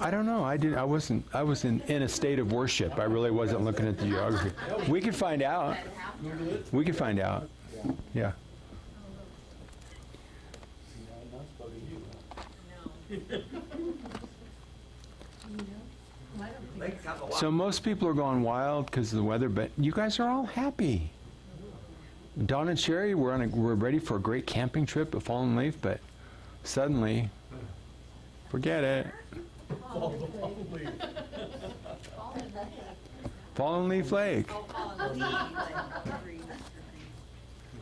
I don't know. I wasn't. I was in a state of worship. I really wasn't looking at the geography. We could find out. We could find out. Yeah. So most people are going wild because of the weather, but you guys are all happy. Dawn and Sherry, we're ready for a great camping trip at Fallen Leaf, but suddenly, forget it. Fallen Leaf Lake.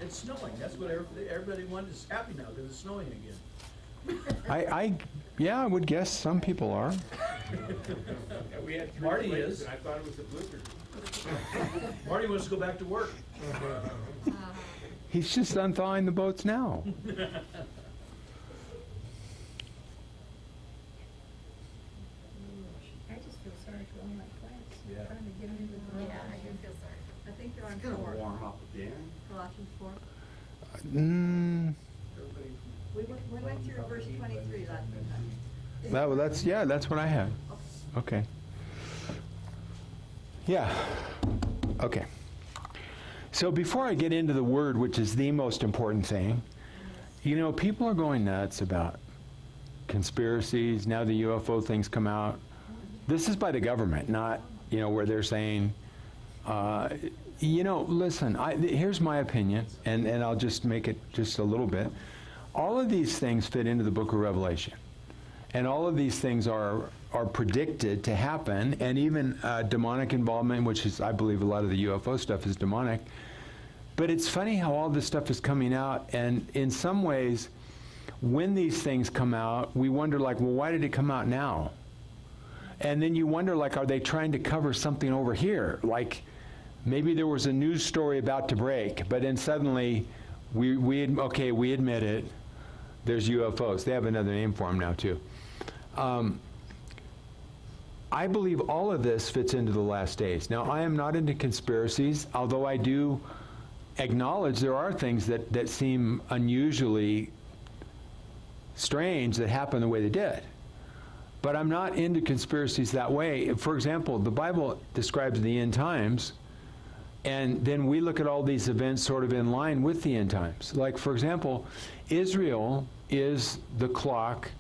It's snowing. That's what everybody wanted. Is happy now because it's snowing again. Yeah, I would guess some people are. We had Marty is. And I thought it was a blizzard. Marty wants to go back to work. He's just unthawing the boats now. I just feel sorry for all my plants. Yeah. Trying to get them into the Yeah, I do feel sorry. I think they're on It's gonna 4. warm up again. Colossians 4. We went through verse 23 last time. That's what I had. Okay. Yeah. Okay. So before I get into the word, which is the most important thing, people are going nuts about conspiracies. Now the UFO things come out. This is by the government, not, where they're saying, listen, here's my opinion, and I'll just make it just a little bit. All of these things fit into the book of Revelation. And all of these things are predicted to happen, and even demonic involvement, which is, I believe, a lot of the UFO stuff is demonic. But it's funny how all this stuff is coming out, and in some ways, when these things come out, we wonder, well, why did it come out now? And then you wonder, are they trying to cover something over here? Maybe there was a news story about to break, but then suddenly, we admit it. There's UFOs. They have another name for them now, too. I believe all of this fits into the last days. Now, I am not into conspiracies, although I do acknowledge there are things that seem unusually strange that happen the way they did. But I'm not into conspiracies that way. For example, the Bible describes the end times, and then we look at all these events sort of in line with the end times. For example, Israel is the clock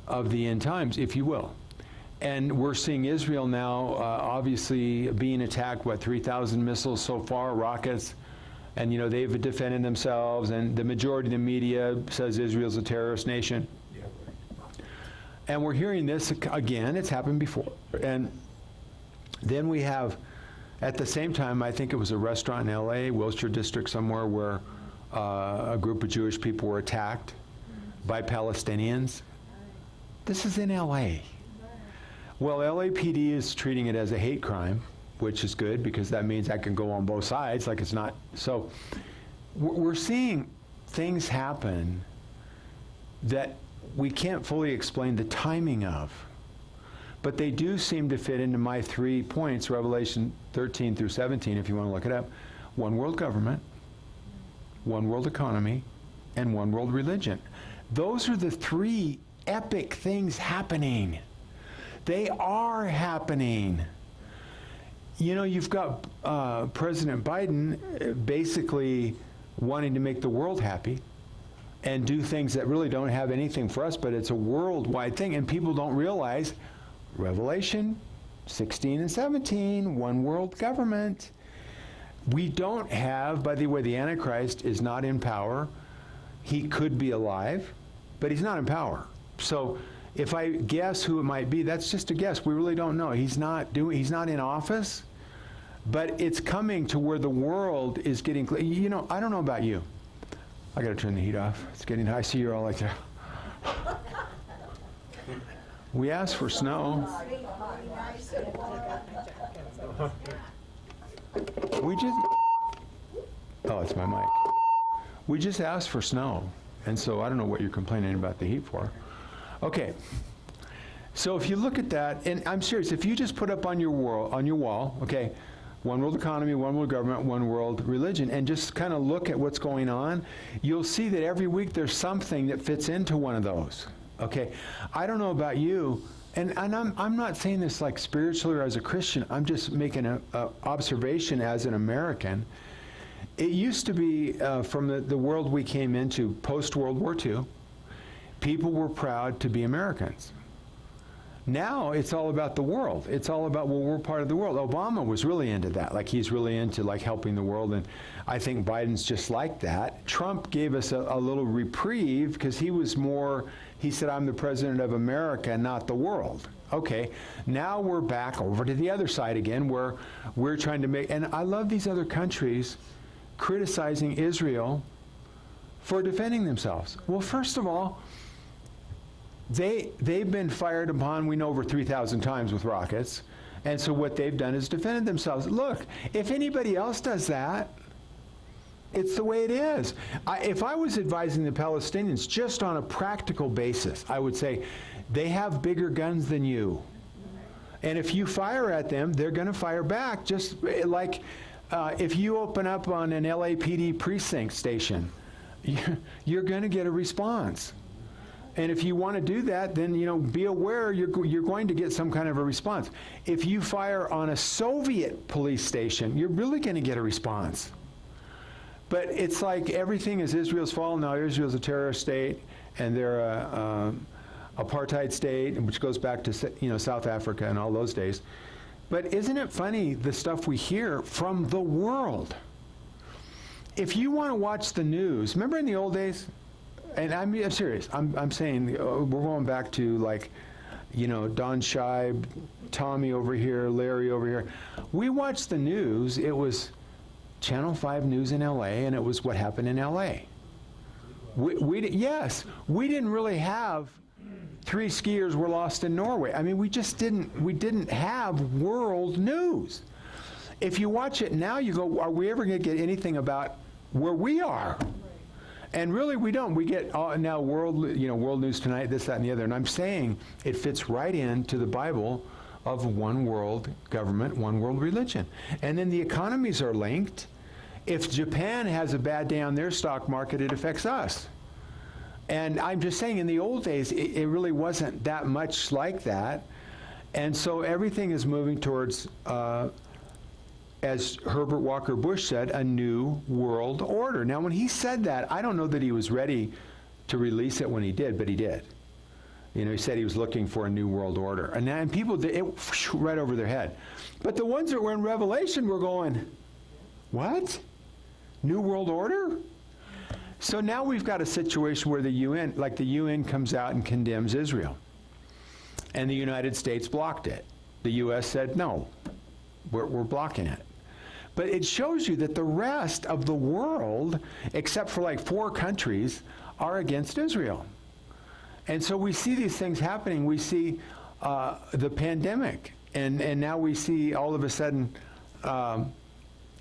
of the end times, if you will. And we're seeing Israel now obviously being attacked, 3,000 missiles so far, rockets, and they've defended themselves, and the majority of the media says Israel's a terrorist nation. Yeah. And we're hearing this again, it's happened before. And then we have, at the same time, I think it was a restaurant in LA, Wilshire District somewhere, where a group of Jewish people were attacked by Palestinians. This is in LA. Well, LAPD is treating it as a hate crime, which is good because that means that can go on both sides, it's not. So we're seeing things happen that we can't fully explain the timing of. But they do seem to fit into my 3 points, Revelation 13 through 17, if you want to look it up. One world government, one world economy, and one world religion. Those are the 3 epic things happening. They are happening. You've got President Biden basically wanting to make the world happy and do things that really don't have anything for us, but it's a worldwide thing, and people don't realize Revelation 16 and 17, one world government. We don't have, by the way, the Antichrist is not in power. He could be alive, but he's not in power. So if I guess who it might be, that's just a guess. We really don't know. He's not in office, but it's coming to where the world is getting, I don't know about you. I gotta turn the heat off. It's getting high. I see you're all like that. We asked for snow. It's my mic. We just asked for snow, and so I don't know what you're complaining about the heat for. Okay, so if you look at that, and I'm serious, if you just put up on your wall, okay, one world economy, one world government, one world religion, and just kind of look at what's going on, you'll see that every week there's something that fits into one of those. Okay, I don't know about you, and I'm not saying this like spiritually or as a Christian. I'm just making a observation as an American. It used to be from the world we came into post World War II, people were proud to be Americans. Now it's all about the world. It's all about, well, we're part of the world. Obama was really into that. Like, he's really into like helping the world, and I think Biden's just like that. Trump gave us a little reprieve because he was more, he said, I'm the president of America, not the world. Okay, now we're back over to the other side again, where we're trying to make, and I love these other countries criticizing Israel for defending themselves. Well, first of all, they've been fired upon, we know, over 3,000 times with rockets. And so what they've done is defended themselves. Look, if anybody else does that, it's the way it is. If I was advising the Palestinians just on a practical basis, I would say, they have bigger guns than you. And if you fire at them, they're going to fire back. Just like if you open up on an LAPD precinct station, you're going to get a response. And if you want to do that, then, you know, be aware you're going to get some kind of a response. If you fire on a Soviet police station, you're really going to get a response. But it's like everything is Israel's fault. Now Israel's a terrorist state, and they're a apartheid state, which goes back to, you know, South Africa and all those days. But isn't it funny, the stuff we hear from the world? If you want to watch the news, remember in the old days? And I'm serious. I'm saying we're going back to, like, you know, Don Scheib, Tommy over here, Larry over here. We watched the news. It was Channel 5 News in L.A., and it was what happened in L.A. Yes, we didn't really have 3 skiers were lost in Norway. I mean, we didn't have world news. If you watch it now, you go, are we ever going to get anything about where we are? And really, we don't. We get now world news tonight, this, that, and the other. And I'm saying it fits right into the Bible of one world government, one world religion. And then the economies are linked. If Japan has a bad day on their stock market, it affects us. And I'm just saying, in the old days, it really wasn't that much like that. And so everything is moving towards, as Herbert Walker Bush said, a new world order. Now, when he said that, I don't know that he was ready to release it when he did, but he did. You know, he said he was looking for a new world order. And people did it right over their head. But the ones that were in Revelation were going, what? New world order? So now we've got a situation where the UN comes out and condemns Israel. And the United States blocked it. The U.S. said, no, we're blocking it. But it shows you that the rest of the world, except for like 4 countries, are against Israel. And so we see these things happening. We see the pandemic, and now we see all of a sudden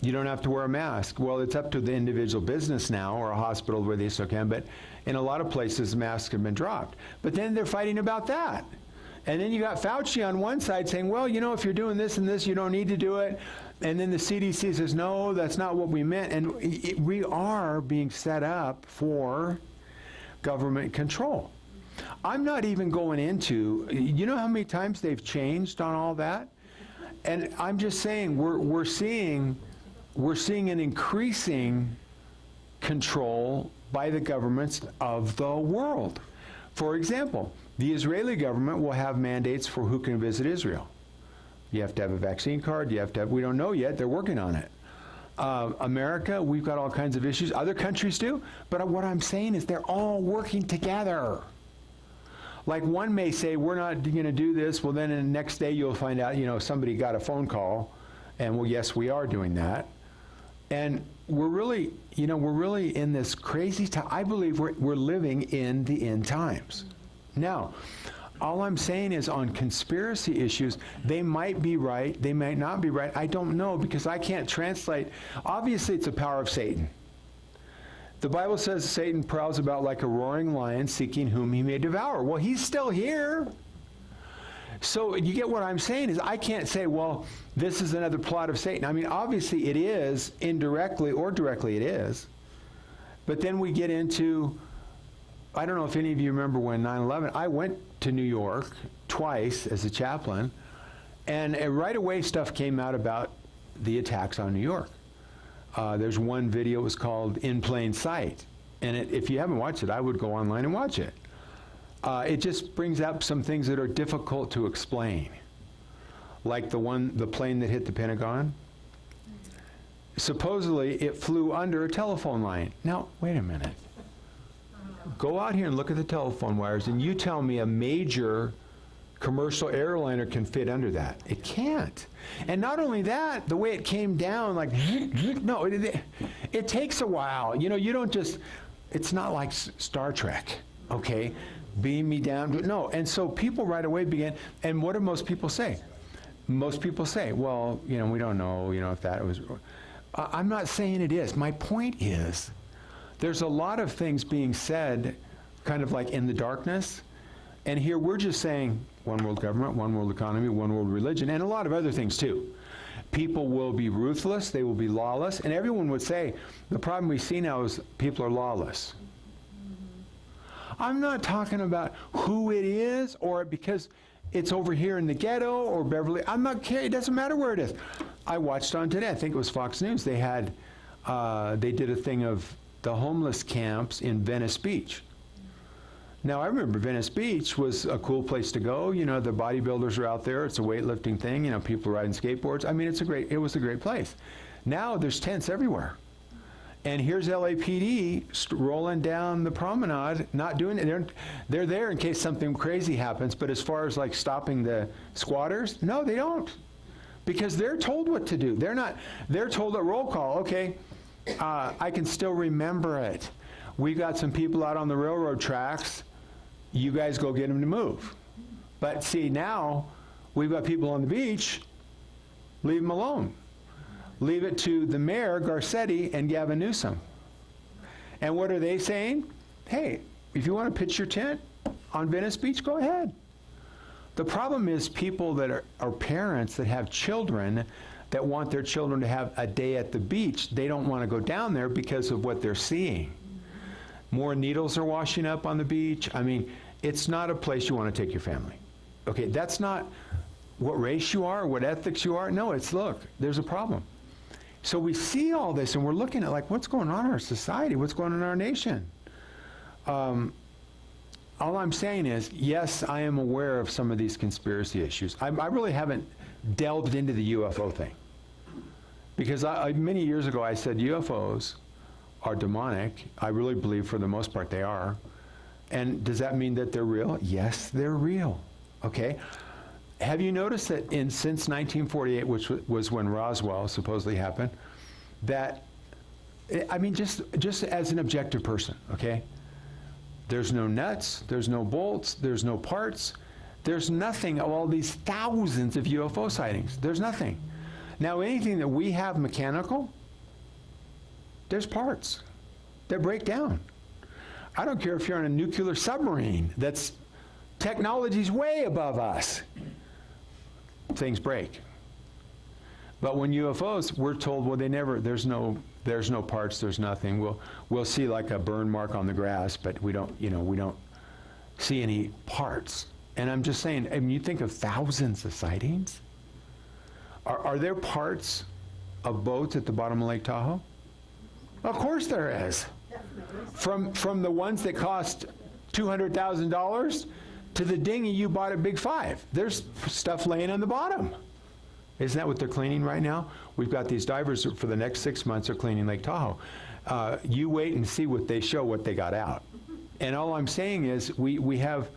you don't have to wear a mask. Well, it's up to the individual business now, or a hospital where they still can, but in a lot of places masks have been dropped. But then they're fighting about that. And then you got Fauci on one side saying, well, you know, if you're doing this and this, you don't need to do it. And then the CDC says, no, that's not what we meant. And we are being set up for government control. I'm not even going into, you know how many times they've changed on all that? And I'm just saying, we're seeing an increasing control by the governments of the world. For example, the Israeli government will have mandates for who can visit Israel. You have to have a vaccine card, you have to have, we don't know yet, they're working on it. America, we've got all kinds of issues. Other countries do, but what I'm saying is they're all working together. Like, one may say, we're not going to do this, well, then the next day you'll find out, you know, somebody got a phone call, and well, yes, we are doing that. And we're really in this crazy time. I believe we're living in the end times. Now, all I'm saying is, on conspiracy issues, they might be right, they might not be right. I don't know, because I can't translate. Obviously, it's a power of Satan. The Bible says Satan prowls about like a roaring lion, seeking whom he may devour. Well, he's still here. So you get what I'm saying is, I can't say, well, this is another plot of Satan. I mean, obviously it is, indirectly or directly it is. But then we get into I don't know if any of you remember when 9/11, I went to New York twice as a chaplain, and right away stuff came out about the attacks on New York. There's one video, it was called In Plain Sight, and if you haven't watched it, I would go online and watch it. It just brings up some things that are difficult to explain, like the plane that hit the Pentagon. Supposedly, it flew under a telephone line. Now, wait a minute. Go out here and look at the telephone wires, and you tell me a major commercial airliner can fit under that. It can't. And not only that, the way it came down, like, no, it takes a while. You know, you don't just, it's not like Star Trek, okay? Beam me down. No, and so people right away began, and what do most people say? Most people say, well, you know, we don't know, you know, if that was, I'm not saying it is. My point is, there's a lot of things being said kind of like in the darkness, and here we're just saying one world government, one world economy, one world religion, and a lot of other things too. People will be ruthless, they will be lawless, and everyone would say, the problem we see now is people are lawless. I'm not talking about who it is or because it's over here in the ghetto or Beverly. I'm not caring. It doesn't matter where it is. I watched on today, I think it was Fox News, they did a thing of the homeless camps in Venice Beach. Now, I remember Venice Beach was a cool place to go. You know, the bodybuilders are out there. It's a weightlifting thing. You know, people riding skateboards. I mean, it was a great place. Now there's tents everywhere. And here's LAPD rolling down the promenade, not doing it. They're there in case something crazy happens, but as far as like stopping the squatters, no, they don't. Because they're told what to do. They're told at roll call, okay, I can still remember it. We got some people out on the railroad tracks. You guys go get them to move. But see, now we've got people on the beach. Leave them alone. Leave it to the mayor, Garcetti, and Gavin Newsom. And what are they saying? Hey, if you want to pitch your tent on Venice Beach, go ahead. The problem is people that are parents that have children that want their children to have a day at the beach. They don't want to go down there because of what they're seeing. More needles are washing up on the beach. I mean, it's not a place you want to take your family. Okay, that's not what race you are, what ethics you are. No, it's, look, there's a problem. So we see all this, and we're looking at, like, what's going on in our society? What's going on in our nation? All I'm saying is, yes, I am aware of some of these conspiracy issues. I really haven't delved into the UFO thing. Because many years ago, I said UFOs are demonic. I really believe for the most part they are. And does that mean that they're real? Yes, they're real. Okay? Have you noticed that since 1948, which was when Roswell supposedly happened, that, I mean, just as an objective person, okay? There's no nuts, there's no bolts, there's no parts, there's nothing of all these thousands of UFO sightings. There's nothing. Now, anything that we have mechanical, there's parts that break down. I don't care if you're on a nuclear submarine that's technology's way above us. Things break. But when UFOs, we're told, well, there's no parts, there's nothing. We'll see like a burn mark on the grass, but we don't see any parts. And I'm just saying, I mean, you think of thousands of sightings. Are there parts of boats at the bottom of Lake Tahoe? Of course there is. From the ones that cost $200,000 to the dinghy you bought at Big Five. There's stuff laying on the bottom. Isn't that what they're cleaning right now? We've got these divers for the next 6 months are cleaning Lake Tahoe. You wait and see what they show, what they got out. And all I'm saying is we have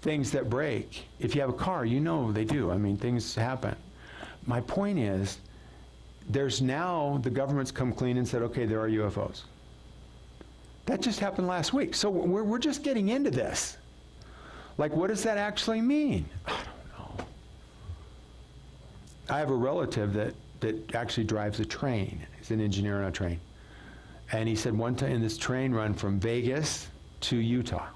things that break. If you have a car, you know they do. I mean, things happen. My point is, there's now, the government's come clean and said, okay, there are UFOs. That just happened last week. So we're just getting into this. Like, what does that actually mean? I don't know. I have a relative that actually drives a train. He's an engineer on a train. And he said one time in this train run from Vegas to Utah,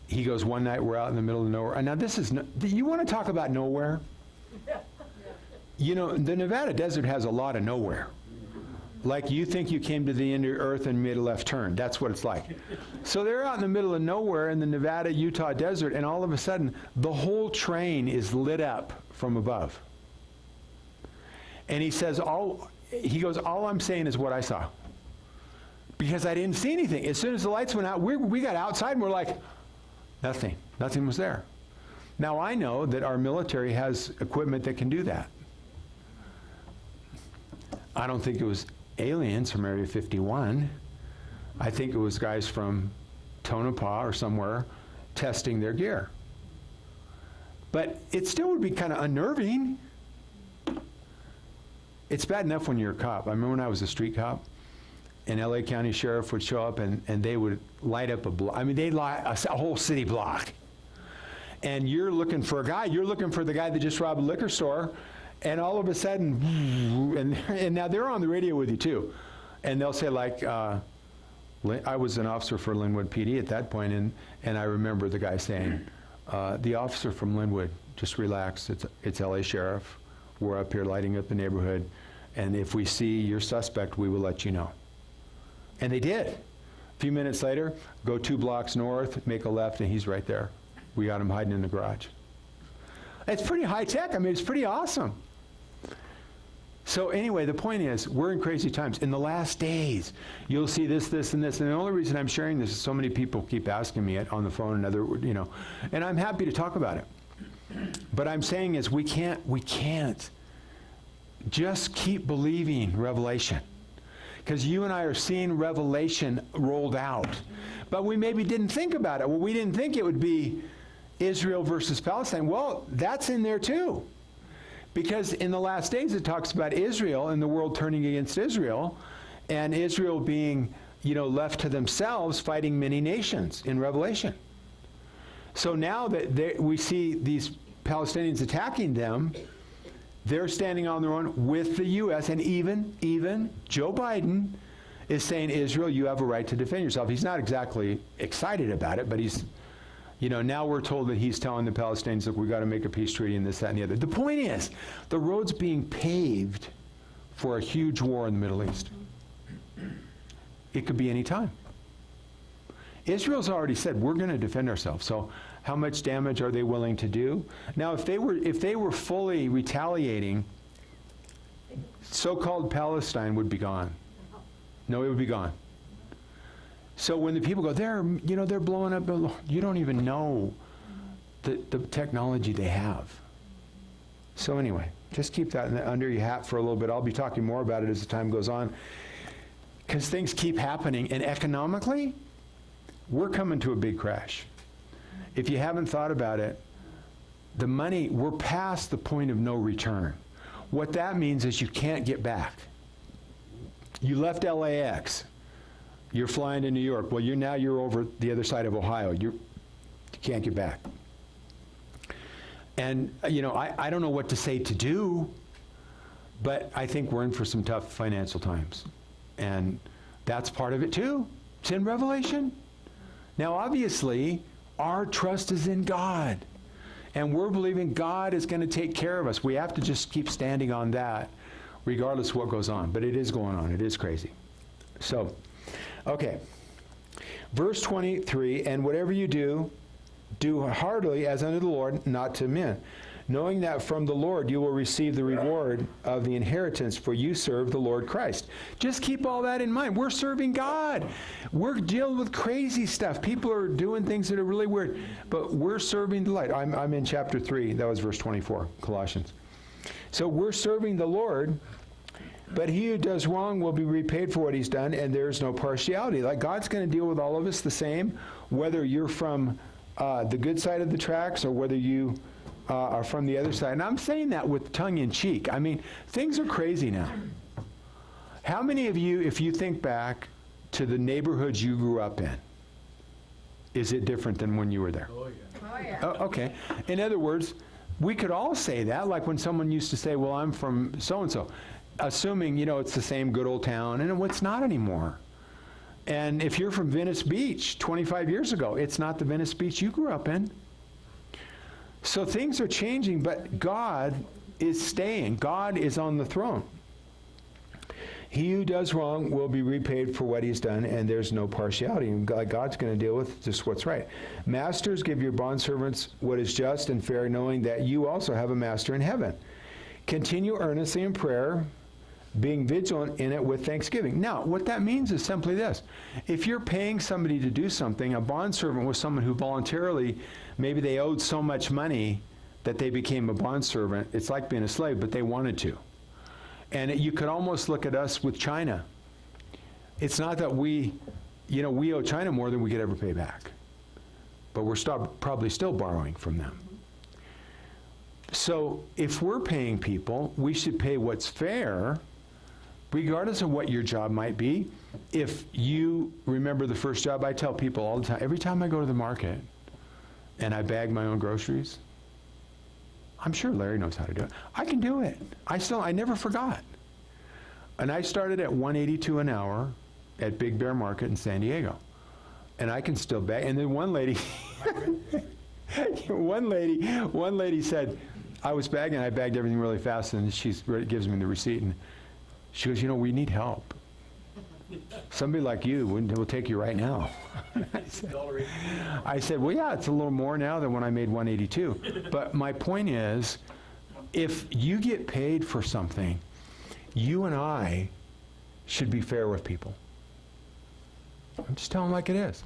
he goes, one night we're out in the middle of nowhere. And now this is, you want to talk about nowhere? You know, the Nevada desert has a lot of nowhere. Like you think you came to the end of the earth and made a left turn. That's what it's like. So they're out in the middle of nowhere in the Nevada-Utah desert, and all of a sudden, the whole train is lit up from above. And he says, all I'm saying is what I saw. Because I didn't see anything. As soon as the lights went out, we got outside and we're like, nothing. Nothing was there. Now I know that our military has equipment that can do that. I don't think it was aliens from Area 51. I think it was guys from Tonopah or somewhere testing their gear. But it still would be kind of unnerving. It's bad enough when you're a cop. I remember when I was a street cop, and LA County Sheriff would show up and they would light up a block. I mean, they'd light a whole city block. And you're looking for a guy. You're looking for the guy that just robbed a liquor store. And all of a sudden, and now they're on the radio with you too. And they'll say like, I was an officer for Linwood PD at that point, and I remember the guy saying, the officer from Linwood, just relax, it's LA Sheriff. We're up here lighting up the neighborhood. And if we see your suspect, we will let you know. And they did. A few minutes later, go 2 blocks north, make a left, and he's right there. We got him hiding in the garage. It's pretty high tech. I mean, it's pretty awesome. So anyway, the point is, we're in crazy times. In the last days, you'll see this, this, and this. And the only reason I'm sharing this is so many people keep asking me it on the phone and I'm happy to talk about it. But I'm saying is we can't just keep believing Revelation. Because you and I are seeing Revelation rolled out. But we maybe didn't think about it. Well, we didn't think it would be Israel versus Palestine. Well, that's in there too. Because in the last days it talks about Israel and the world turning against Israel, and Israel being, left to themselves fighting many nations in Revelation. So now that we see these Palestinians attacking them, they're standing on their own with the U.S., and even Joe Biden is saying, Israel, you have a right to defend yourself. He's not exactly excited about it, but he's, now we're told that he's telling the Palestinians, look, we've got to make a peace treaty and this, that, and the other. The point is, the road's being paved for a huge war in the Middle East. It could be any time. Israel's already said, we're going to defend ourselves. So how much damage are they willing to do? Now, if they were fully retaliating, so-called Palestine would be gone. No, it would be gone. So when the people go, they're blowing up, you don't even know the technology they have. So anyway, just keep that under your hat for a little bit. I'll be talking more about it as the time goes on, because things keep happening. And economically, we're coming to a big crash. If you haven't thought about it, the money, we're past the point of no return. What that means is you can't get back. You left LAX. You're flying to New York. Well, you're over the other side of Ohio. You can't get back. And, I don't know what to say to do, but I think we're in for some tough financial times. And that's part of it too. It's in Revelation. Now, obviously, our trust is in God. And we're believing God is going to take care of us. We have to just keep standing on that, regardless of what goes on. But it is going on. It is crazy. So, okay. Verse 23, and whatever you do, do heartily as unto the Lord, not to men, knowing that from the Lord you will receive the reward of the inheritance, for you serve the Lord Christ. Just keep all that in mind. We're serving God. We're dealing with crazy stuff. People are doing things that are really weird, but we're serving the light. I'm in chapter 3. That was verse 24, Colossians. So we're serving the Lord, but he who does wrong will be repaid for what he's done, and there's no partiality. Like, God's going to deal with all of us the same, whether you're from the good side of the tracks or whether you are from the other side. And I'm saying that with tongue in cheek. I mean, things are crazy now. How many of you, if you think back to the neighborhoods you grew up in, is it different than when you were there? Oh, yeah. Oh, yeah. Oh, okay. In other words, we could all say that, like when someone used to say, well, I'm from so-and-so, assuming, it's the same good old town, and it's not anymore. And if you're from Venice Beach 25 years ago, it's not the Venice Beach you grew up in. So things are changing, but God is staying. God is on the throne. He who does wrong will be repaid for what he's done, and there's no partiality. And God's going to deal with just what's right. Masters, give your bondservants what is just and fair, knowing that you also have a master in heaven. Continue earnestly in prayer, being vigilant in it with thanksgiving. Now, what that means is simply this. If you're paying somebody to do something, a bondservant was someone who voluntarily, maybe they owed so much money that they became a bondservant. It's like being a slave, but they wanted to. And you could almost look at us with China. It's not that we owe China more than we could ever pay back. But we're probably still borrowing from them. So if we're paying people, we should pay what's fair, regardless of what your job might be. If you remember the first job, I tell people all the time, every time I go to the market and I bag my own groceries, I'm sure Larry knows how to do it. I can do it. I never forgot. And I started at $1.82 an hour at Big Bear Market in San Diego. And I can still bag. And then one lady, one lady said, I was bagging, I bagged everything really fast, and she gives me the receipt, and she goes, we need help. Somebody like you will take you right now. I said, well, yeah, it's a little more now than when I made 182. But my point is, if you get paid for something, you and I should be fair with people. I'm just telling them like it is.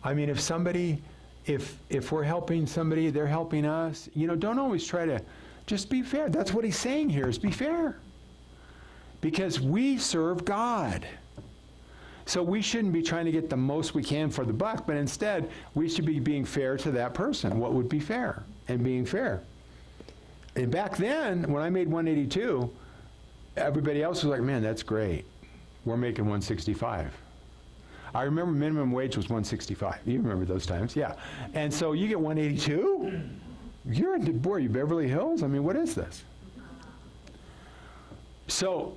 I mean, if we're helping somebody, they're helping us, don't always try to, just be fair. That's what he's saying here, is be fair. Because we serve God. So we shouldn't be trying to get the most we can for the buck, but instead, we should be being fair to that person. What would be fair? And being fair. And back then, when I made 182, everybody else was like, man, that's great. We're making 165. I remember minimum wage was 165. You remember those times, yeah. And so you get 182? You're in Beverly Hills? I mean, what is this? So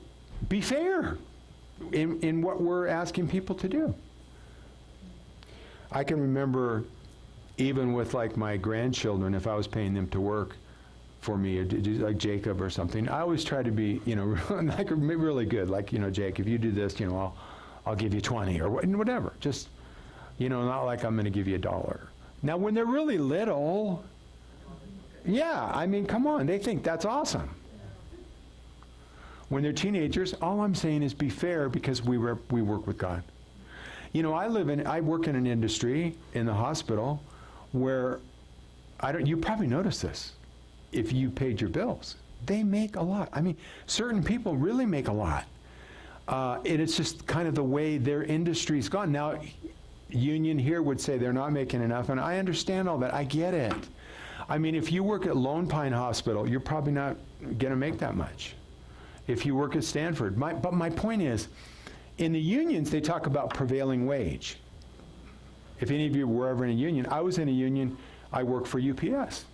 be fair in what we're asking people to do. I can remember even with like my grandchildren, if I was paying them to work for me, or like Jacob or something, I always try to be, like really good. Like, Jake, if you do this, I'll give you 20 or whatever. Just, not like I'm going to give you $1. Now, when they're really little, yeah, I mean, come on, they think that's awesome. When they're teenagers, all I'm saying is be fair, because we work with God. I work in an industry in the hospital where you probably notice this if you paid your bills. They make a lot. I mean, certain people really make a lot. It's just kind of the way their industry's gone. Now, union here would say they're not making enough, and I understand all that. I get it. I mean, if you work at Lone Pine Hospital, you're probably not going to make that much. If you work at Stanford. But my point is, in the unions, they talk about prevailing wage. If any of you were ever in a union, I was in a union. I worked for UPS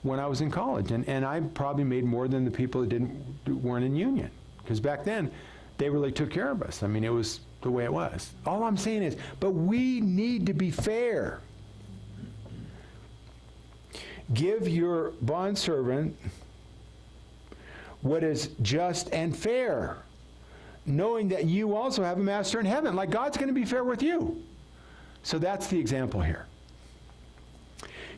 when I was in college, and I probably made more than the people that weren't in union. Because back then, they really took care of us. I mean, it was the way it was. All I'm saying is, but we need to be fair. Give your bondservant what is just and fair, knowing that you also have a master in heaven. Like God's going to be fair with you. So that's the example here.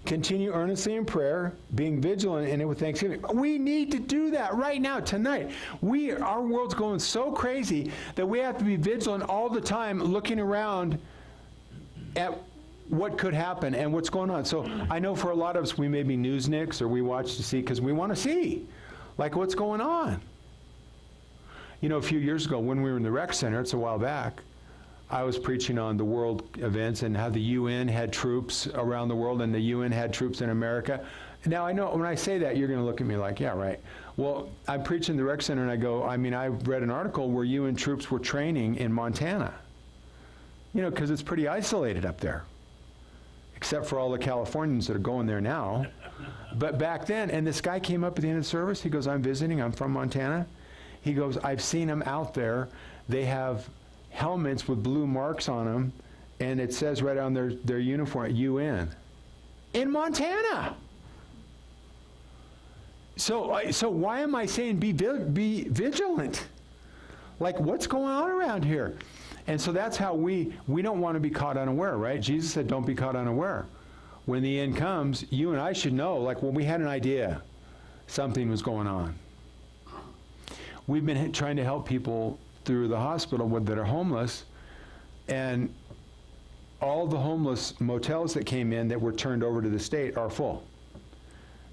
Continue earnestly in prayer, being vigilant in it with thanksgiving. We need to do that right now, tonight. Our world's going so crazy that we have to be vigilant all the time, looking around at what could happen and what's going on. So I know for a lot of us, we may be newsnicks, or we watch to see because we want to see, like, what's going on. A few years ago when we were in the rec center, it's a while back, I was preaching on the world events and how the UN had troops around the world and the UN had troops in America. Now, I know when I say that, you're going to look at me like, yeah, right. Well, I'm preaching the rec center, and I read an article where UN troops were training in Montana. Because it's pretty isolated up there, except for all the Californians that are going there now. But back then, and this guy came up at the end of the service, he goes, I'm visiting, I'm from Montana. He goes, I've seen them out there. They have helmets with blue marks on them, and it says right on their uniform, UN. In Montana! So why am I saying be vigilant? Like, what's going on around here? And so that's how we don't want to be caught unaware, right? Jesus said, don't be caught unaware. When the end comes, you and I should know, like when we had an idea, something was going on. We've been trying to help people through the hospital that are homeless, and all the homeless motels that came in that were turned over to the state are full.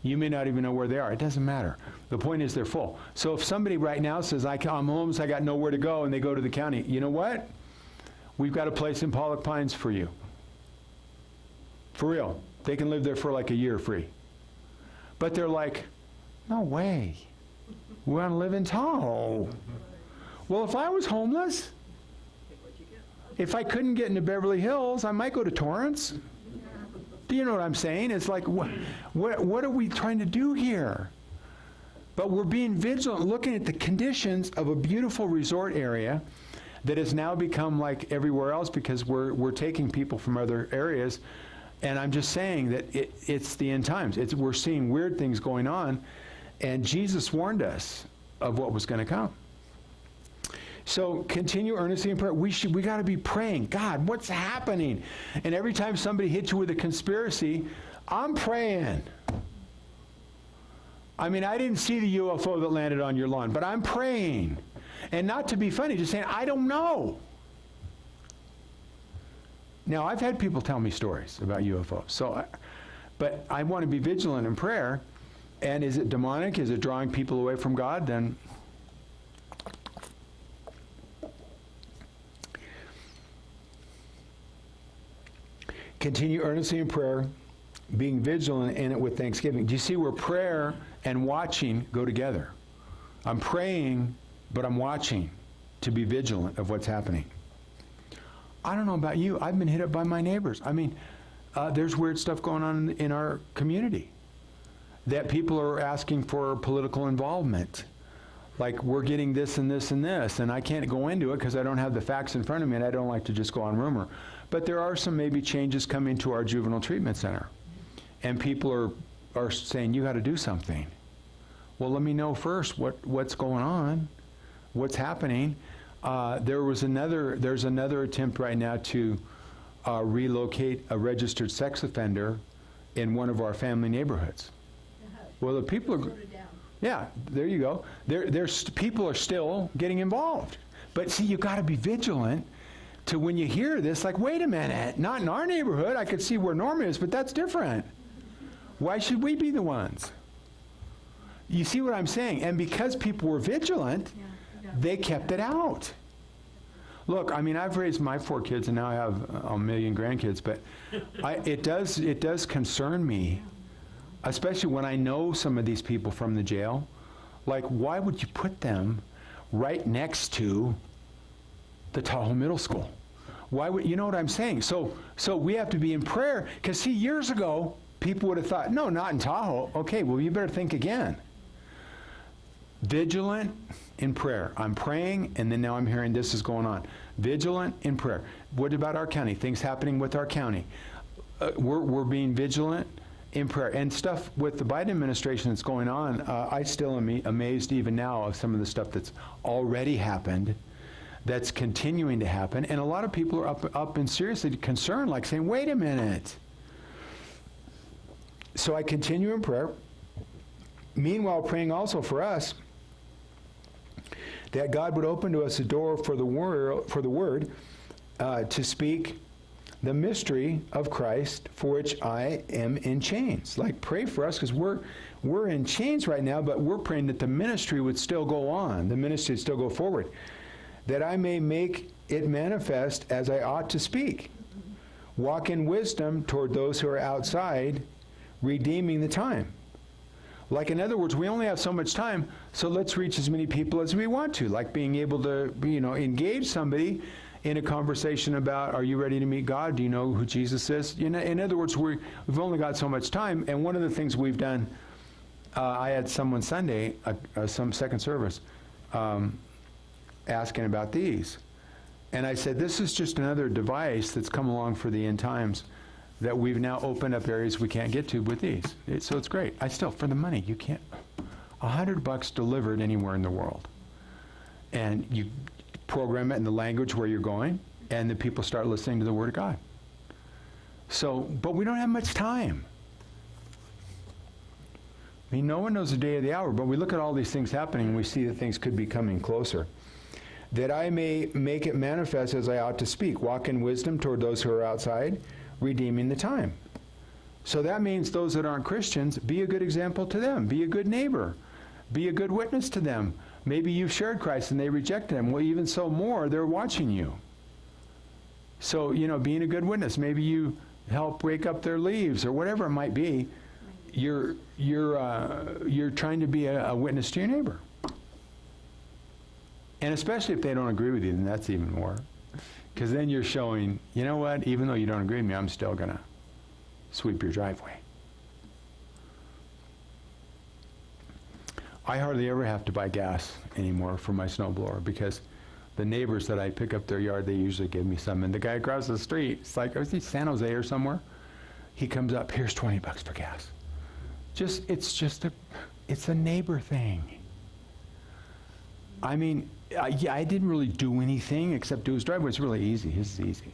You may not even know where they are. It doesn't matter. The point is they're full. So if somebody right now says, I'm homeless, I got nowhere to go, and they go to the county, you know what? We've got a place in Pollock Pines for you. For real. They can live there for like a year free. But they're like, no way. We want to live in Tahoe. Well, if I was homeless, if I couldn't get into Beverly Hills, I might go to Torrance. Do you know what I'm saying? It's like, what are we trying to do here? But we're being vigilant, looking at the conditions of a beautiful resort area that has now become like everywhere else because we're taking people from other areas. And I'm just saying that it's the end times. We're seeing weird things going on, and Jesus warned us of what was going to come. So continue earnestly in prayer. We got to be praying. God, what's happening? And every time somebody hits you with a conspiracy, I'm praying. I mean, I didn't see the UFO that landed on your lawn, but I'm praying. And not to be funny, just saying, I don't know. Now, I've had people tell me stories about UFOs. But I want to be vigilant in prayer. And is it demonic? Is it drawing people away from God? Then continue earnestly in prayer, being vigilant in it with thanksgiving. Do you see where prayer and watching go together? I'm praying, but I'm watching to be vigilant of what's happening. I don't know about you. I've been hit up by my neighbors. I mean, there's weird stuff going on in our community that people are asking for political involvement. Like, we're getting this and this and this, and I can't go into it because I don't have the facts in front of me, and I don't like to just go on rumor. But there are some maybe changes coming to our juvenile treatment center. And people are saying, you got to do something. Well, let me know first what's going on, what's happening. There's another attempt right now to relocate a registered sex offender in one of our family neighborhoods. Well, the people are, yeah, there you go. People are still getting involved. But see, you got to be vigilant to when you hear this, like, wait a minute, not in our neighborhood. I could see where Norm is, but that's different. Why should we be the ones? You see what I'm saying? And because people were vigilant, they kept it out. Look, I mean, I've raised my 4 kids, and now I have a million grandkids, but it does concern me, especially when I know some of these people from the jail. Like, why would you put them right next to the Tahoe Middle School? Why would, you know what I'm saying? So we have to be in prayer, because see, years ago, people would have thought, no, not in Tahoe. Okay, well, you better think again. Vigilant in prayer. I'm praying, and then now I'm hearing this is going on. Vigilant in prayer. What about our county? Things happening with our county. We're being vigilant in prayer. And stuff with the Biden administration that's going on, I still am amazed even now of some of the stuff that's already happened, that's continuing to happen. And a lot of people are up and seriously concerned, like saying, wait a minute. So I continue in prayer. Meanwhile, praying also for us, that God would open to us a door for the word to speak the mystery of Christ, for which I am in chains. Like, pray for us, because we're in chains right now, but we're praying that the ministry would still go on, the ministry would still go forward, that I may make it manifest as I ought to speak. Walk in wisdom toward those who are outside, redeeming the time. Like, in other words, we only have so much time, so let's reach as many people as we want to. Like being able to, engage somebody in a conversation about, are you ready to meet God? Do you know who Jesus is? In other words, we've only got so much time. And one of the things we've done, I had someone Sunday, some second service, asking about these. And I said, this is just another device that's come along for the end times, that we've now opened up areas we can't get to with these. So it's great. For the money, you can't, $100 delivered anywhere in the world. And program it in the language where you're going, and the people start listening to the Word of God. So, but we don't have much time. I mean, no one knows the day or the hour, but we look at all these things happening and we see that things could be coming closer. That I may make it manifest as I ought to speak, walk in wisdom toward those who are outside, redeeming the time. So that means those that aren't Christians, be a good example to them. Be a good neighbor. Be a good witness to them. Maybe you've shared Christ and they rejected him. Well, even so more, they're watching you. So, being a good witness. Maybe you help rake up their leaves or whatever it might be. You're trying to be a witness to your neighbor. And especially if they don't agree with you, then that's even more. Because then you're showing, you know what, even though you don't agree with me, I'm still going to sweep your driveway. I hardly ever have to buy gas anymore for my snowblower because the neighbors that I pick up their yard, they usually give me some. And the guy across the street, it's like, is he San Jose or somewhere? He comes up, here's $20 for gas. It's a neighbor thing. I mean, I didn't really do anything except do his driveway. It's really easy. His is easy.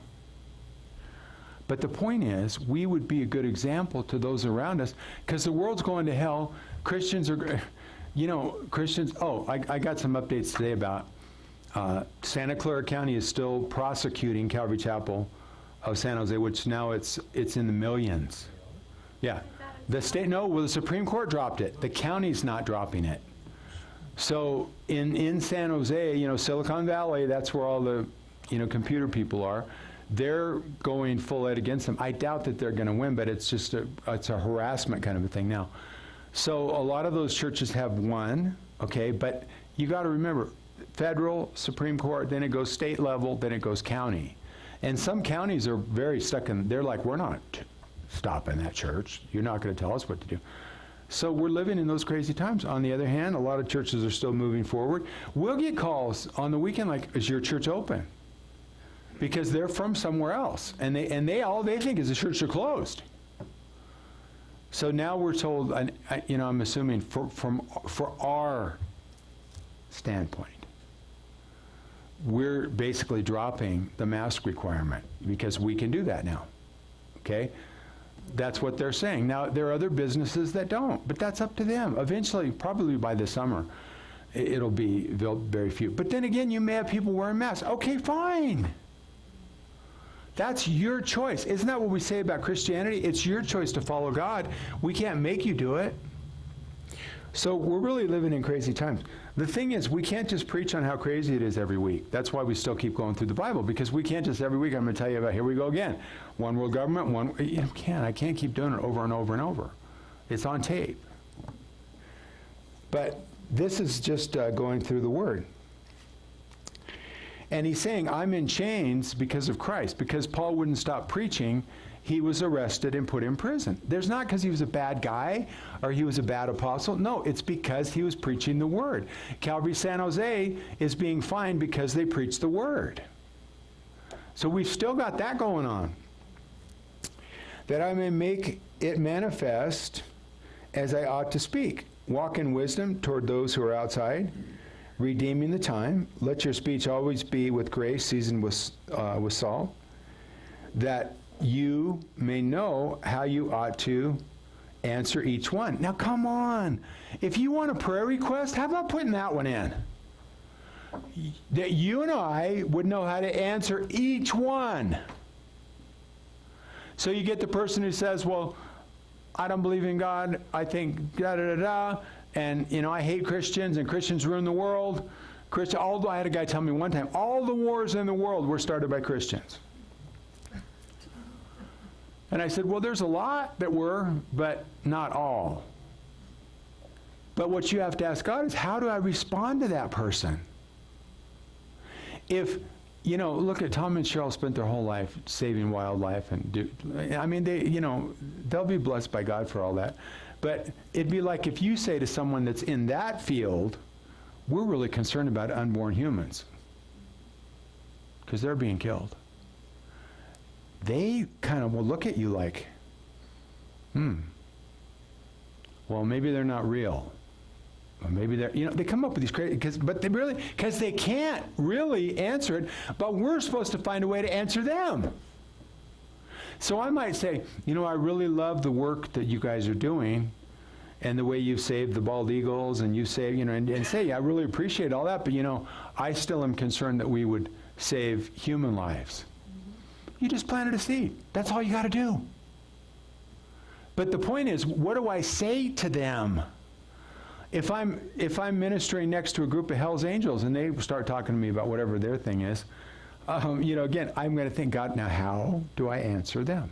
But the point is, we would be a good example to those around us because the world's going to hell. Christians are, Christians, I got some updates today about Santa Clara County is still prosecuting Calvary Chapel of San Jose, which now it's in the millions. Yeah. The state, the Supreme Court dropped it. The county's not dropping it. So in San Jose, Silicon Valley, that's where all the, computer people are. They're going full ed against them. I doubt that they're going to win, but it's just it's a harassment kind of a thing now. So a lot of those churches have won, okay, but you got to remember, federal, Supreme Court, then it goes state level, then it goes county. And some counties are very stuck in, they're like, we're not stopping that church. You're not going to tell us what to do. So we're living in those crazy times. On the other hand, a lot of churches are still moving forward. We'll get calls on the weekend like, is your church open? Because they're from somewhere else. And they all they think is the church are closed. So now we're told, I'm assuming for our standpoint, we're basically dropping the mask requirement because we can do that now. Okay? That's what they're saying. Now, there are other businesses that don't, but that's up to them. Eventually, probably by the summer, it'll be very few. But then again, you may have people wearing masks. Okay, fine. That's your choice. Isn't that what we say about Christianity? It's your choice to follow God. We can't make you do it. So we're really living in crazy times. The thing is, we can't just preach on how crazy it is every week. That's why we still keep going through the Bible, because we can't just every week, I'm going to tell you about, here we go again. One world government, I can't keep doing it over and over and over. It's on tape. But this is just going through the Word. And he's saying, I'm in chains because of Christ. Because Paul wouldn't stop preaching, he was arrested and put in prison. There's not because he was a bad guy or he was a bad apostle. No, it's because he was preaching the Word. Calvary San Jose is being fined because they preach the Word. So we've still got that going on. That I may make it manifest as I ought to speak. Walk in wisdom toward those who are outside, redeeming the time. Let your speech always be with grace, seasoned with salt, that you may know how you ought to answer each one. Now, come on. If you want a prayer request, how about putting that one in? That you and I would know how to answer each one. So you get the person who says, well, I don't believe in God. I think da-da-da-da. And, I hate Christians, and Christians ruin the world. I had a guy tell me one time, all the wars in the world were started by Christians. And I said, well, there's a lot that were, but not all. But what you have to ask God is, how do I respond to that person? If, look at Tom and Cheryl spent their whole life saving wildlife they'll be blessed by God for all that. But it'd be like if you say to someone that's in that field, we're really concerned about unborn humans because they're being killed. They kind of will look at you like, well, maybe they're not real. Well, maybe they're, they come up with these crazy, because they can't really answer it, but we're supposed to find a way to answer them. So I might say, I really love the work that you guys are doing and the way you've saved the bald eagles and you saved, and say, I really appreciate all that, but I still am concerned that we would save human lives. You just planted a seed. That's all you got to do. But the point is, what do I say to them? If I'm ministering next to a group of Hell's Angels and they start talking to me about whatever their thing is, again, I'm going to think, God, now how do I answer them?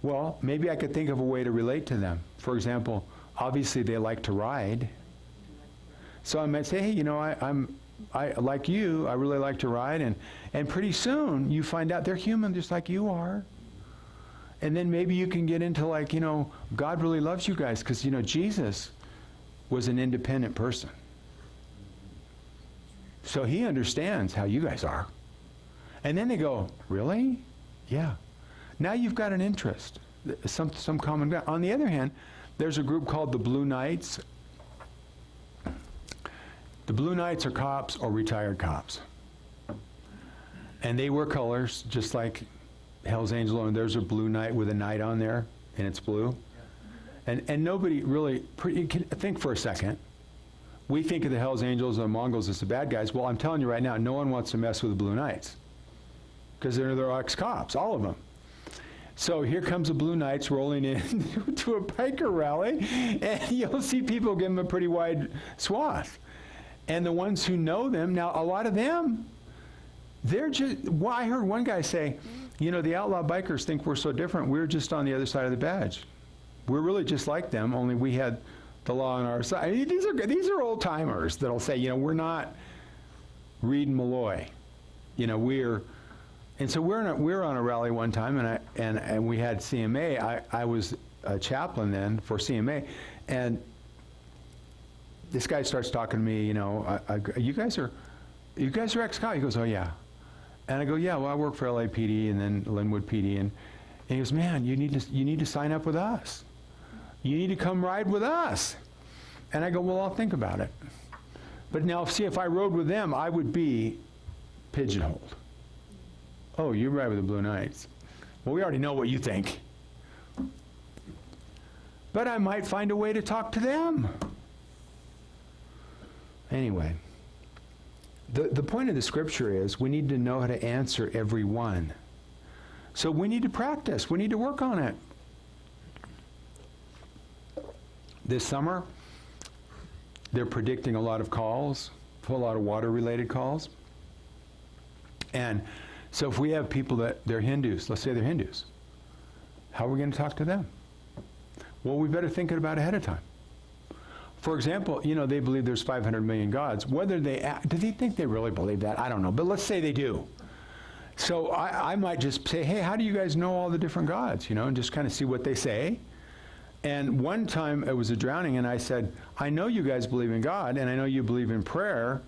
Well, maybe I could think of a way to relate to them. For example, obviously they like to ride. So I might say, hey, I like you, I really like to ride, and pretty soon you find out they're human just like you are. And then maybe you can get into God really loves you guys because, Jesus was an independent person. So he understands how you guys are. And then they go, really? Yeah. Now you've got an interest, some common ground. On the other hand, there's a group called the Blue Knights. The Blue Knights are cops or retired cops. And they wear colors just like Hell's Angel, and there's a blue knight with a knight on there, and it's blue. And nobody really, you can think for a second. We think of the Hell's Angels and the Mongols as the bad guys. Well, I'm telling you right now, no one wants to mess with the Blue Knights because they're ex-cops, all of them. So here comes the Blue Knights rolling in to a biker rally, and you'll see people give them a pretty wide swath. And the ones who know them, now a lot of them, they're just, well, I heard one guy say, the outlaw bikers think we're so different. We're just on the other side of the badge. We're really just like them, only we had the law on our side. I mean, these are old timers that'll say, we're not Reed and Malloy. And so we're on a rally one time, and we had CMA. I was a chaplain then for CMA, and this guy starts talking to me. You guys are ex-cop. He goes, oh yeah. And I go, yeah, well, I work for LAPD and then Linwood PD. And he goes, man, you need to sign up with us. You need to come ride with us. And I go, well, I'll think about it. But now, see, if I rode with them, I would be pigeonholed. Oh, you ride with the Blue Knights. Well, we already know what you think. But I might find a way to talk to them. Anyway. The point of the scripture is we need to know how to answer every one. So we need to practice. We need to work on it. This summer, they're predicting a lot of calls, a lot of water-related calls. And so if we have people that they're Hindus, let's say they're Hindus, how are we going to talk to them? Well, we better think about it ahead of time. For example, they believe there's 500 million gods. Whether do they think they really believe that? I don't know. But let's say they do. So I might just say, hey, how do you guys know all the different gods? And just kind of see what they say. And one time it was a drowning, and I said, I know you guys believe in God, and I know you believe in prayer.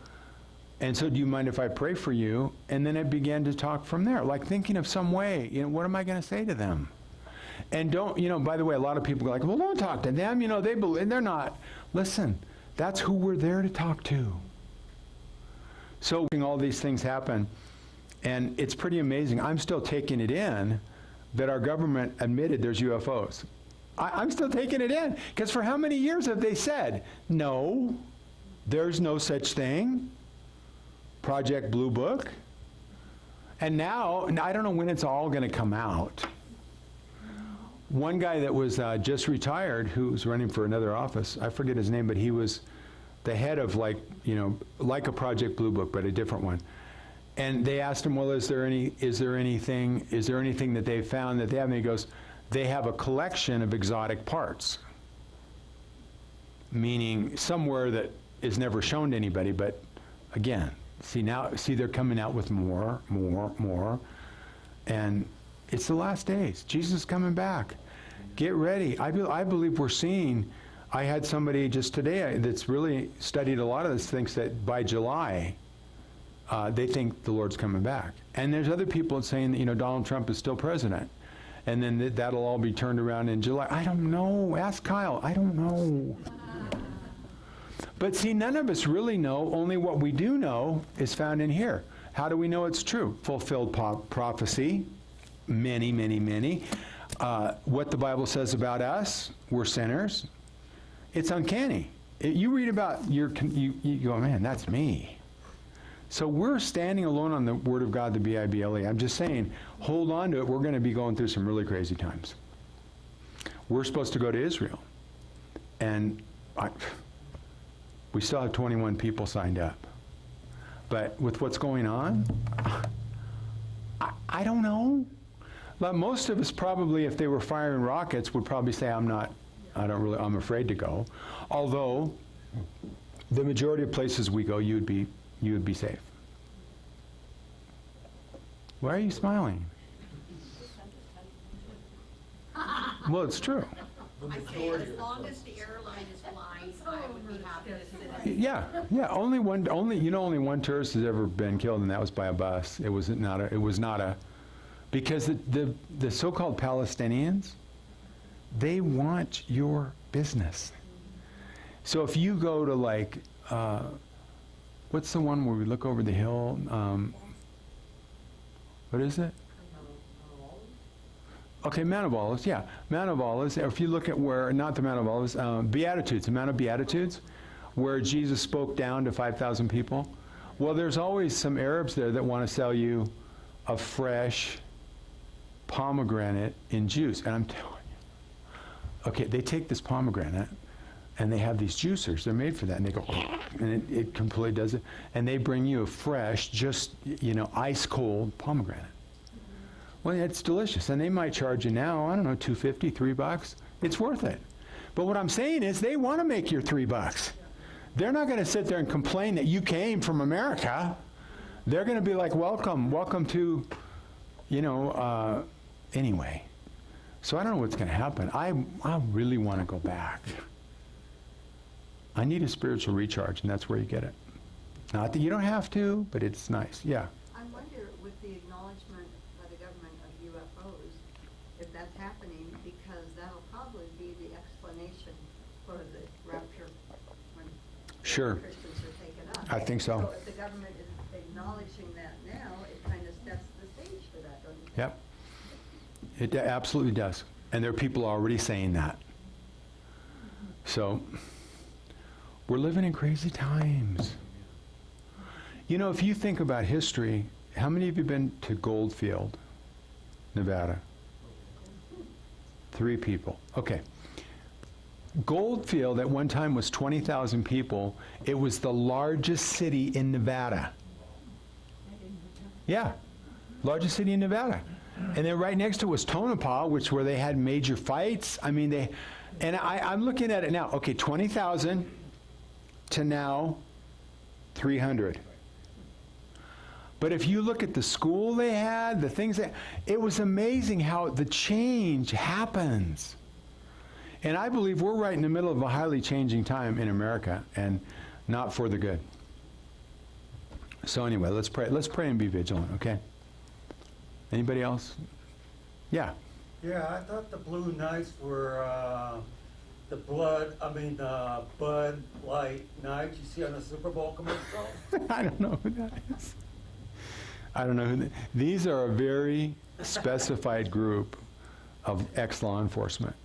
And so do you mind if I pray for you? And then it began to talk from there, like thinking of some way. What am I going to say to them? And don't, by the way, a lot of people go like, well, don't talk to them. They believe, they're not. Listen, that's who we're there to talk to. So all these things happen, and it's pretty amazing. I'm still taking it in that our government admitted there's UFOs. I'm still taking it in, because for how many years have they said, no, there's no such thing? Project Blue Book? And now, I don't know when it's all going to come out. One guy that was just retired, who was running for another office, I forget his name, but he was the head of like a Project Blue Book, but a different one. And they asked him, well, is there anything that they found that they have? And he goes, they have a collection of exotic parts, meaning somewhere that is never shown to anybody. But again, see they're coming out with more, and it's the last days. Jesus is coming back. Get ready. I believe we're seeing. I had somebody just today that's really studied a lot of this, thinks that by July, they think the Lord's coming back. And there's other people saying that Donald Trump is still president. and then that'll all be turned around in July. I don't know. Ask Kyle. I don't know. But see, none of us really know. Only what we do know is found in here. How do we know it's true? Fulfilled prophecy. Many, many, many. What the Bible says about us, we're sinners. It's uncanny. You read about you go, man, that's me. So we're standing alone on the Word of God, the Bible. I'm just saying, hold on to it. We're going to be going through some really crazy times. We're supposed to go to Israel. And we still have 21 people signed up. But with what's going on, I don't know. But most of us probably, if they were firing rockets, would probably say, I'm afraid to go. Although, the majority of places we go, you would be safe. Why are you smiling? Well, it's true. I say, as long as the airline is flying, I would be happy to sit in. Yeah. Only one tourist has ever been killed, and that was by a bus. It was not a, because the so-called Palestinians, they want your business. So if you go to like, what's the one where we look over the hill? What is it? Okay, Mount of Olives, yeah. Mount of Olives, if you look at where, not the Mount of Olives, Beatitudes, the Mount of Beatitudes, where Jesus spoke down to 5,000 people. Well, there's always some Arabs there that want to sell you a fresh pomegranate in juice. And I'm telling you, okay, they take this pomegranate, and they have these juicers. They're made for that, and they go, and it completely does it. And they bring you a fresh, just, ice cold pomegranate. Well, it's delicious, and they might charge you now, I don't know, $2.50, $3. It's worth it. But what I'm saying is, they want to make your $3. They're not going to sit there and complain that you came from America. They're going to be like, welcome to, anyway. So I don't know what's going to happen. I really want to go back. I need a spiritual recharge, and that's where you get it. Not that you don't have to, but it's nice. Yeah. I wonder, with the acknowledgement by the government of UFOs, if that's happening, because that'll probably be the explanation for the rapture when Sure. Christians are taken up. I think so. So if the government is acknowledging that now, it kind of sets the stage for that, doesn't it? Yep. It absolutely does. And there are people already saying that. So, we're living in crazy times. If you think about history, how many of you been to Goldfield, Nevada? 3 people. Okay. Goldfield at one time was 20,000 people. It was the largest city in Nevada. Yeah, largest city in Nevada. And then right next to it was Tonopah, where they had major fights. I mean, I'm looking at it now. Okay, 20,000 to now 300. But if you look at the school they had, the things it was amazing how the change happens. And I believe we're right in the middle of a highly changing time in America, and not for the good. So anyway, let's pray. Let's pray and be vigilant, okay? Anybody else? Yeah. Yeah, I thought the Blue Knights were the Bud Light Knights you see on the Super Bowl commercial. I don't know who that is. I don't know who these are a very specified group of ex-law enforcement.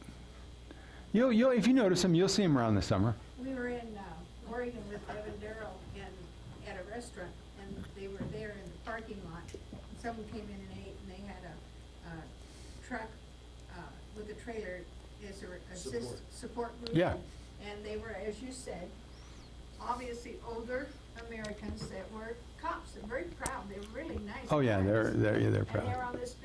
You'll if you notice them, you'll see them around the summer. We were in Oregon with Evan Darrell at a restaurant, and they were there in the parking lot. Someone came in and ate, and they had a truck with a trailer as a support group. Yeah. And they were, as you said, obviously older Americans that were cops. They're very proud. They're really nice. Oh yeah, guys. they're proud. And they're on this big